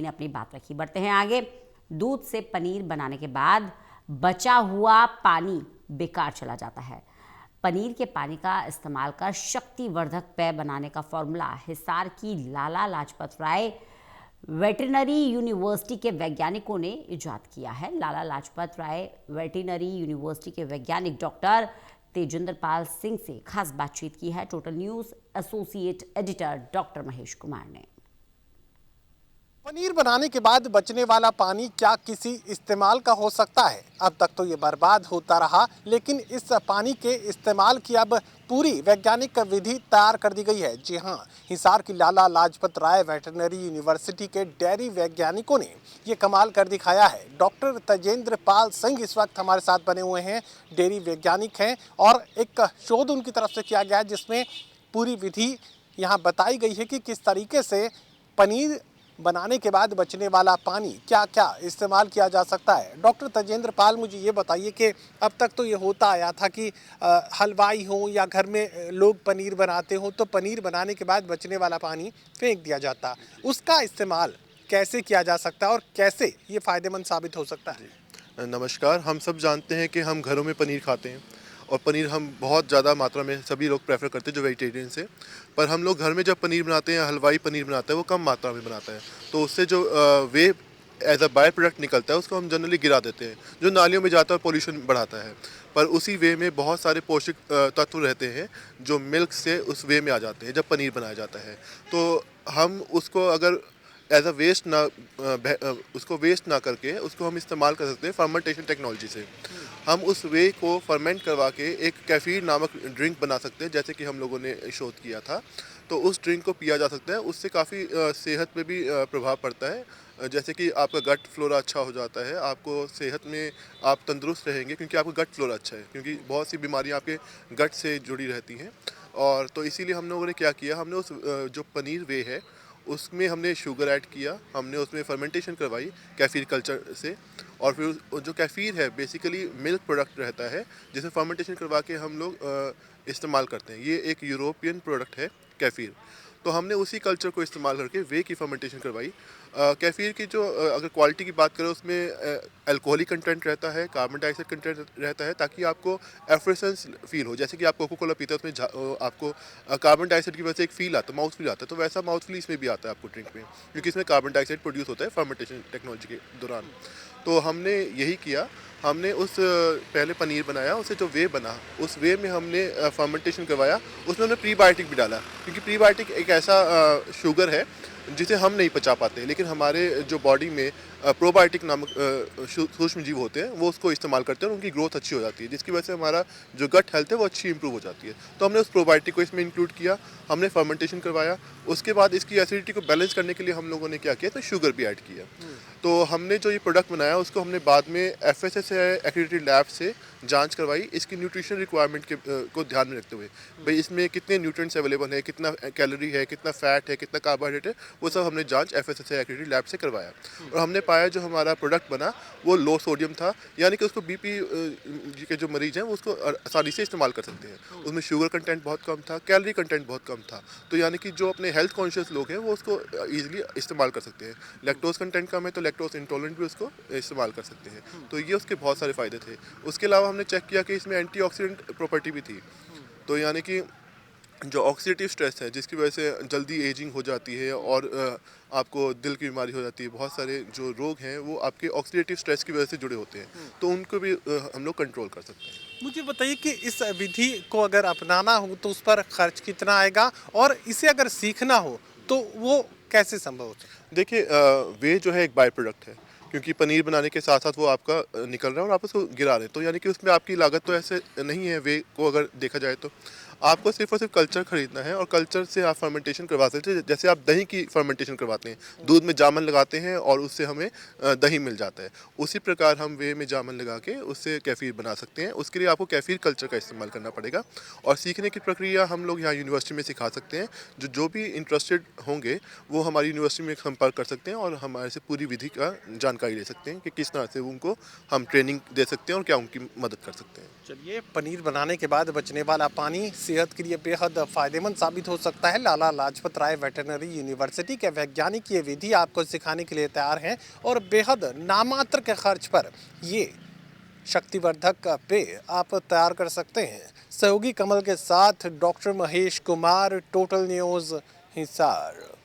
ने अपनी बात रखी। बढ़ते हैं आगे। दूध से पनीर बनाने के बाद बचा हुआ पानी बेकार चला जाता है। पनीर के पानी का इस्तेमाल कर शक्तिवर्धक पेय बनाने का फॉर्मूला हिसार की लाला लाजपत राय वेटरनरी यूनिवर्सिटी के वैज्ञानिकों ने इजाद किया है। लाला लाजपत राय वेटरनरी यूनिवर्सिटी के वैज्ञानिक डॉक्टर तेजिंदर पाल सिंह से खास बातचीत की है total news associate editor doctor Mahesh Kumar ने। पनीर बनाने के बाद बचने वाला पानी क्या किसी इस्तेमाल का हो सकता है? अब तक तो ये बर्बाद होता रहा, लेकिन इस पानी के इस्तेमाल की अब पूरी वैज्ञानिक विधि तैयार कर दी गई है। जी हाँ, हिसार की लाला लाजपत राय वेटरनरी यूनिवर्सिटी के डेयरी वैज्ञानिकों ने ये कमाल कर दिखाया है। डॉक्टर तेजेंद्र पाल सिंह इस वक्त हमारे साथ बने हुए हैं, डेयरी वैज्ञानिक हैं और एक शोध उनकी तरफ से किया गया है जिसमें पूरी विधि यहाँ बताई गई है कि किस तरीके से पनीर बनाने के बाद बचने वाला पानी क्या क्या इस्तेमाल किया जा सकता है। डॉक्टर तेजेंद्र पाल, मुझे ये बताइए कि अब तक तो ये होता आया था कि हलवाई हो या घर में लोग पनीर बनाते हो तो पनीर बनाने के बाद बचने वाला पानी फेंक दिया जाता, उसका इस्तेमाल कैसे किया जा सकता है और कैसे ये फ़ायदेमंद साबित हो सकता है? नमस्कार। हम सब जानते हैं कि हम घरों में पनीर खाते हैं और पनीर हम बहुत ज़्यादा मात्रा में सभी लोग प्रेफर करते हैं जो वेजिटेरियंस है। पर हम लोग घर में जब पनीर बनाते हैं, हलवाई पनीर बनाता है, वो कम मात्रा में बनाता है, तो उससे जो वे एज अ बाय प्रोडक्ट निकलता है उसको हम जनरली गिरा देते हैं, जो नालियों में जाता है और पोल्यूशन बढ़ाता है। पर उसी वे में बहुत सारे पोषक तत्व रहते हैं जो मिल्क से उस वे में आ जाते हैं जब पनीर बनाया जाता है। तो हम उसको अगर एज अ वेस्ट ना उसको वेस्ट ना करके उसको हम इस्तेमाल कर सकते हैं फर्मेंटेशन टेक्नोलॉजी से। हम उस वे को फर्मेंट करवा के एक कैफीर नामक ड्रिंक बना सकते हैं, जैसे कि हम लोगों ने शोध किया था। तो उस ड्रिंक को पिया जा सकता है, उससे काफ़ी सेहत पे भी प्रभाव पड़ता है। जैसे कि आपका गट फ्लोरा अच्छा हो जाता है, आपको सेहत में आप तंदुरुस्त रहेंगे क्योंकि आपका गट फ्लोरा अच्छा है, क्योंकि बहुत सी बीमारियां आपके गट से जुड़ी रहती हैं। और तो इसीलिए हम लोगों ने क्या किया, हमने उस जो पनीर वे है उसमें हमने शुगर ऐड किया, हमने उसमें फर्मेंटेशन करवाई कैफीर कल्चर से। और फिर जो कैफीर है बेसिकली मिल्क प्रोडक्ट रहता है जिसे फर्मेंटेशन करवा के हम लोग इस्तेमाल करते हैं। ये एक यूरोपियन प्रोडक्ट है कैफीर। तो हमने उसी कल्चर को इस्तेमाल करके वे की फर्मेंटेशन करवाई। कैफीर की जो अगर क्वालिटी की बात करें उसमें अल्कोहलिक कंटेंट रहता है, कार्बन डाइऑक्साइड कंटेंट रहता है, ताकि आपको एफ्रेसेंस फील हो। जैसे कि आप कोको कोला पीते हैं उसमें आपको कार्बन डाइऑक्साइड की वजह से एक फील आता है, माउथ फील आता है, तो वैसा माउथ फील इसमें भी आता है आपको ड्रिंक में, क्योंकि इसमें कार्बन डाइऑक्साइड प्रोड्यूस होता है फर्मेंटेशन टेक्नोलॉजी के दौरान। तो हमने यही किया, हमने उस पहले पनीर बनाया, उसे जो वे बना उस वे में हमने फर्मेंटेशन करवाया, उसमें हमने प्रीबायोटिक भी डाला, क्योंकि प्रीबायोटिक एक ऐसा शुगर है जिसे हम नहीं पचा पाते, लेकिन हमारे जो बॉडी में प्रोबायोटिक नामक सूक्ष्म जीव होते हैं वो उसको इस्तेमाल करते हैं और उनकी ग्रोथ अच्छी हो जाती है, जिसकी वजह से हमारा जो गट हेल्थ है वो अच्छी इंप्रूव हो जाती है। तो हमने उस प्रोबायोटिक को इसमें इंक्लूड किया, हमने फर्मेंटेशन करवाया। उसके बाद इसकी एसिडिटी को बैलेंस करने के लिए हम लोगों ने क्या किया, तो शुगर भी ऐड किया। तो हमने जो ये प्रोडक्ट बनाया उसको हमने बाद में FSSAI एक्रेडिटेड लैब से जांच करवाई, इसकी न्यूट्रिशन रिक्वायरमेंट को ध्यान में रखते हुए, भाई इसमें कितने न्यूट्रिएंट्स अवेलेबल है, कितना कैलोरी है, कितना फैट है, कितना कार्बोहाइड्रेट है, वो सब हमने जांच FSSAI एक्रेडिटेड लैब से करवाया। और हमने पाया जो हमारा प्रोडक्ट बना वो लो सोडियम था, यानी कि उसको BP के जो मरीज हैं वो उसको आसानी से इस्तेमाल कर सकते हैं। उसमें शुगर कंटेंट बहुत कम था, कैलोरी कंटेंट बहुत कम था, तो यानी कि जो अपने हेल्थ कॉन्शियस लोग हैं वो उसको ईजिली इस्तेमाल कर सकते हैं। लैक्टोज कंटेंट कम है तो लैक्टोज इंटॉलरेंट भी उसको इस्तेमाल कर सकते हैं। तो ये उसके बहुत सारे फ़ायदे थे। उसके अलावा हमने चेक किया कि इसमें एंटीऑक्सीडेंट प्रॉपर्टी भी थी। तो यानी कि जो ऑक्सीडेटिव स्ट्रेस है जिसकी वजह से जल्दी एजिंग हो जाती है और आपको दिल की बीमारी हो जाती है, बहुत सारे जो रोग हैं वो आपके ऑक्सीडेटिव स्ट्रेस की वजह से जुड़े होते हैं, तो उनको भी हम लोग कंट्रोल कर सकते हैं। मुझे बताइए कि इस विधि को अगर अपनाना हो तो उस पर खर्च कितना आएगा और इसे अगर सीखना हो तो वो कैसे संभव हो सकता है? देखिए वे जो है एक बाय प्रोडक्ट है, क्योंकि पनीर बनाने के साथ साथ वो आपका निकल रहा है और आप उसको गिरा रहे हैं, तो यानी कि उसमें आपकी लागत तो ऐसे नहीं है वे को अगर देखा जाए तो। आपको सिर्फ और सिर्फ कल्चर खरीदना है और कल्चर से आप फर्मेंटेशन करवा सकते हैं, जैसे आप दही की फर्मेंटेशन करवाते हैं, दूध में जामन लगाते हैं और उससे हमें दही मिल जाता है, उसी प्रकार हम वे में जामन लगा के उससे कैफीर बना सकते हैं। उसके लिए आपको कैफीर कल्चर का इस्तेमाल करना पड़ेगा और सीखने की प्रक्रिया हम लोग यहाँ यूनिवर्सिटी में सिखा सकते हैं। जो भी इंटरेस्टेड होंगे वो हमारी यूनिवर्सिटी में संपर्क कर सकते हैं और हमारे से पूरी विधि का जानकारी ले सकते हैं कि किस तरह से उनको हम ट्रेनिंग दे सकते हैं और क्या उनकी मदद कर सकते हैं। चलिए, पनीर बनाने के बाद बचने वाला पानी सेहत के लिए बेहद फायदेमंद साबित हो सकता है। लाला लाजपत राय वेटरनरी यूनिवर्सिटी के वैज्ञानिक ये विधि आपको सिखाने के लिए तैयार हैं और बेहद नामात्र के खर्च पर ये शक्तिवर्धक पेय आप तैयार कर सकते हैं। सहयोगी कमल के साथ doctor Mahesh Kumar, total news, Hisar.